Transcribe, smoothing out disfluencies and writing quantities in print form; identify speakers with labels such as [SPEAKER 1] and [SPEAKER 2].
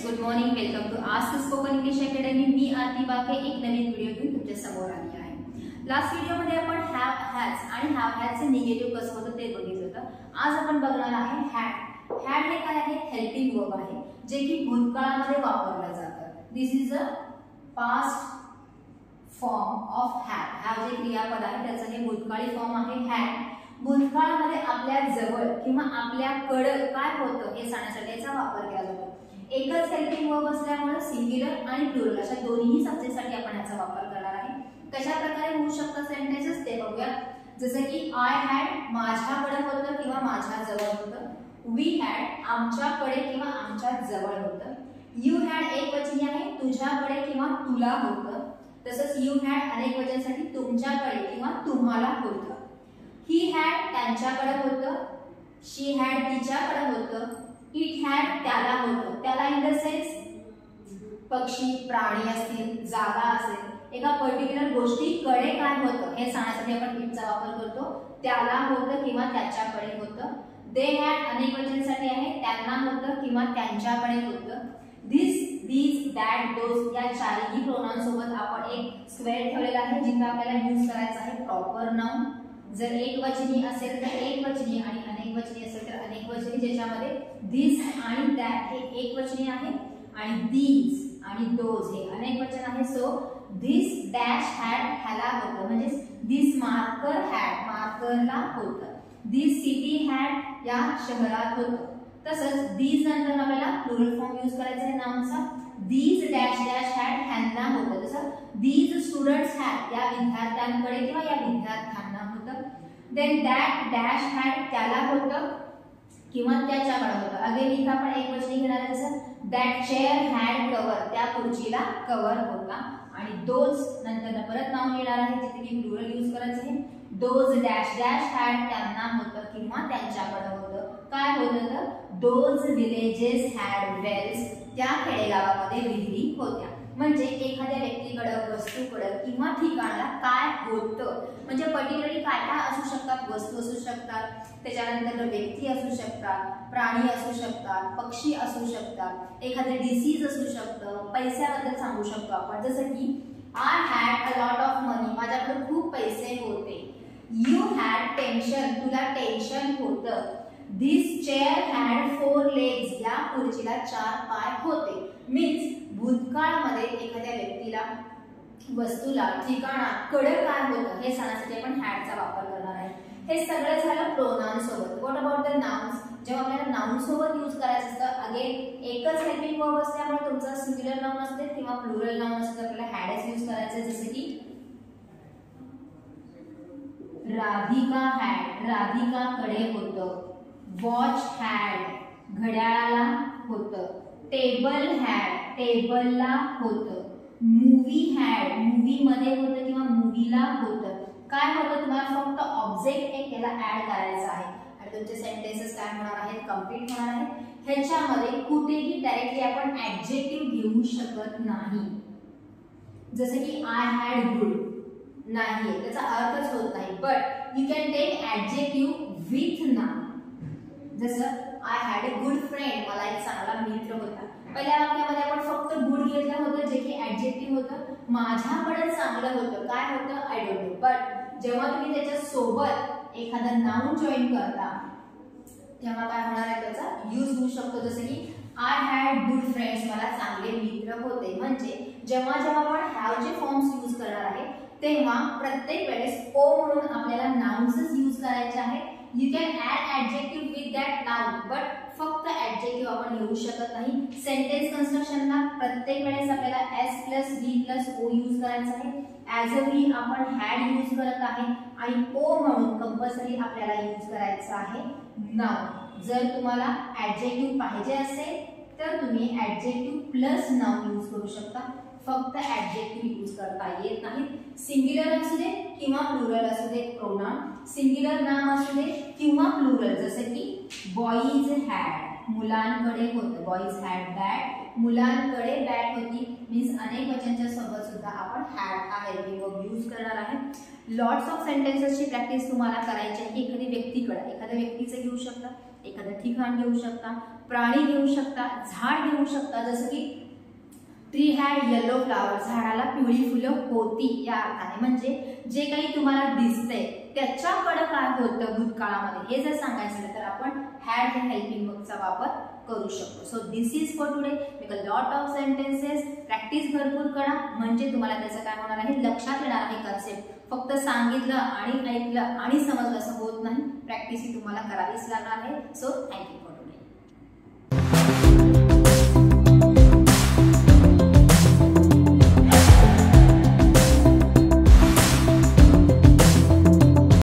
[SPEAKER 1] Good morning. Welcome to ask spoken English academy. मी आरती बाके एक नवीन video घेऊन तुमच्या समोर आली आहे. लास्ट व्हिडिओमध्ये आपण हॅव हॅज आणि हॅव हॅजचे निगेटिव्ह कसं होतं ते बघितलं होतं. आज आपण बघणार आहे हॅड. हॅड हे काय आहे? हेल्पिंग वर्ब आहे जे की भूतकाळामध्ये वापरलं जातं. This is a past form of had. Have जे क्रियापद आहे त्याचं हे भूतकाळी फॉर्म आहे हॅड. भूतकाळामध्ये आपल्या जवळ किंवा आपल्याकडे काय होतं हे सांगण्यासाठी याचा वापर केला जातो. एकच हेल्पिंग वर्ब असल्यामुळे सिंग्युलर आणि प्लुरल अशा दोन्ही सब्जेक्टसाठी आपण याचा वापर करणार आहे. कशा प्रकारे होऊ शकतात सेंटेन्सेस ते बघूया. जसं की आय हॅड माझ्याकडे होतं किंवा माझ्या जवळ होतं. वी हॅड आमच्याकडे किंवा आमच्या जवळ होतं. यू हॅड एक वचनी आहे तुझ्याकडे किंवा तुला होतं. तसंच यू हॅड अनेक वचनासाठी तुमच्याकडे किंवा तुम्हाला होतं. ही हॅड त्यांच्याकडे होतं. शी हॅड तिच्याकडे होतं. इट हॅड त्याला होतं. त्याला इन द सेन्स पक्षी प्राणी असतील जागा असेल एका पर्टिक्युलर गोष्टीकडे काय होतं हे सांगण्यासाठी आपण इटचा वापर करतो. त्याला होतं किंवा त्याच्याकडे होतं. दे हॅड अनेक वचनासाठी आहे त्यांना होतं किंवा त्यांच्याकडे होतं. दिस दीज दॅट दोज या चारही प्रोनाउन सोबत आपण एक स्क्वेअर ठेवलेला आहे जिथे आपल्याला यूज करायचा आहे प्रॉपर नाउन. जर एक वचनी असेल तर एक वचनी आणि अनेक वचनी असेल तर अनेक वचनी, ज्याच्यामध्ये दिस आणि दॅट हे एक वचनी आहे आणि दीज आणि दोज हे अनेक वचन आहे. सो दिस डॅश हॅड ह्याला होतं म्हणजे दिस मार्कर हॅड मार्करला होतं. दिस सिटी हॅड या शहरात होतं. तसंच दीज नंतर आपल्याला प्लुरल फॉर्म यूज करायचा आहे नाउनचा. दीज डॅश डॅश हॅड ह्यांना होतं. तसं दीज स्टुडंट्स हॅड या विद्यार्थ्यांकडे किंवा या विद्यार्थ्यांना होतं. देन दॅट डॅश हॅड त्याला होतं किंवा त्याच्याकडे होतं. अगेन इथं आपण एक वचनी घेणार आहे. जसं दॅट चेअर हॅड कव्हर त्या खुर्चीला कव्हर होता. आणि दोज नंतर परत नाउन येणार आहे जिथे की प्लुरल यूज करायचं आहे. दोज डॅश डॅश हॅड त्यांना होतं किंवा त्यांच्याकडे होतं. काय होतं तर दोज विलेजेस हॅड वेल्स त्या खेडेगावामध्ये विहिरी होत्या. म्हणजे एखाद्या व्यक्तीकडे वस्तूकडे किंवा ठिकाणाला काय होतं म्हणजे पर्टिक्युलरली काय काय असू शकतात. वस्तू असू शकतात, त्याच्यानंतर व्यक्ती असू शकतात, प्राणी असू शकतात, पक्षी असू शकतात, एखादं डिसीज असू शकतं, पैशाबद्दल सांगू शकतो आपण. जसं की I had a lot of money माझ्याकडे खूप पैसे होते. यू हॅड टेन्शन तुला टेन्शन होतं. दिस चेअर हॅड 4 legs या खुर्चीला 4 पाय होते. मीन्स भूतकाळामध्ये एखाद्या व्यक्तीला वस्तूला ठिकाणाकडे काय होतं हे सांगण्यासाठी आपण हॅडचा वापर करणार आहे. हे सगळं झालं प्रोनाउन सोबत. What about the nouns? जेव्हा आपल्याला नाउन सोबत यूज करायचं असतं अगेन एकच हेल्पिंग वर्ब असल्यामुळे तुमचा सिंग्युलर नाउन असते किंवा प्लुरल नाउन असते आपल्याला हॅडच यूज करायचं. जसं की राधिका हॅड राधिकाकडे होतं. वॉच हॅड घड्याळाला होतं. टेबल हॅड टेबलला होतं. मूवी हॅड मूवी मध्ये होतं किंवा मूवीला होतं. काय होतं तुम्हाला फक्त ऑब्जेक्ट एक याला ऍड करायचा आहे आणि तुमचे सेंटेन्सेस काय होणार आहेत कंप्लीट होणार आहेत. ह्याच्यामध्ये कुठेही डायरेक्टली आपण ऍडजेक्टिव्ह घेऊ शकत नाही. जसं की आय हॅड गुड नाही त्याचा अर्थच होत नाही. But you can take adjective with noun. जसं I had a good friend मला एक चांगला मित्र होता. पहिल्या वाक्यामध्ये आपण फक्त गुड घेतलं होतं जे की ऍडजेक्टिव्ह होतं. माझ्याकडे चांगलं होतं काय होतं आय डोंट नो. बट जेव्हा तुम्ही त्याच्या सोबत एखादा नाउन जॉईन करता तेव्हा काय होणार आहे त्याचा यूज होऊ शकतो. जसं की आय हॅड गुड फ्रेंड्स मला चांगले मित्र होते. म्हणजे जेव्हा जेव्हा आपण हॅवचे फॉर्म्स यूज करणार आहे तेव्हा प्रत्येक वेळेस ओ म्हणून आपल्याला नाउन्सच यूज करायचे आहेत. You can add adjective with that noun but फक्त ऍडजेक्टिव्ह आपण घेऊ शकत नाही. सेंटेन्स कन्स्ट्रक्शनला प्रत्येक वेळेस आपल्याला S plus V plus O use करायचं आहे. ऍज अ व्ही आपण हॅड यूज करत आहे आणि ओ म्हणून कंपल्सरी आपल्याला यूज करायचं आहे नाउन. जर तुम्हाला ऍडजेक्टिव्ह पाहिजे असेल तर तुम्ही ऍडजेक्टिव्ह प्लस नाउन यूज करू शकता. फक्त ऍडजेक्टिव्ह यूज करता येत नाही. सिंग्युलर असू दे किंवा प्लुरल असू दे प्रोनाउन. सिंग्युलर नाम असू दे किंवा प्लुरल. जसं की बॉईज हॅड मुलांकडे होतं. बॉईज हॅड बॅट मुलांकडे बॅट होती. मीन्स अनेक वचनच्या सोबत सुद्धा आपण हॅड हा हेल्पिंग वर्ब यूज करणार आहे. लॉट्स ऑफ सेंटेन्सेसची प्रॅक्टिस तुम्हाला करायची आहे. एखाद्या व्यक्तीकडे एखाद्या व्यक्तीचं घेऊ शकता, एखादं ठिकाण घेऊ शकता, प्राणी घेऊ शकता, झाड घेऊ शकता, जसं की ट्री हॅड येलो फ्लावर, झाडाला पिवळी फुलं होती या अर्थाने, म्हणजे जे काही तुम्हाला दिसतंय त्याच्याकडे काय होतं भूतकाळामध्ये हे जर सांगायचं झालं तर आपण हॅड हे हेल्पिंग वर्बचा वापर करू शकतो. So this is for today. Make a lot of sentences, practice भरपूर करा म्हणजे तुम्हाला त्याचं काय होणार आहे, लक्षात येणार आहे कन्सेप्ट. फक्त सांगितलं आणि ऐकलं आणि समजलं असं होत नाही, प्रॅक्टिस ही तुम्हाला करावीच लागणार आहे. So thank you for today.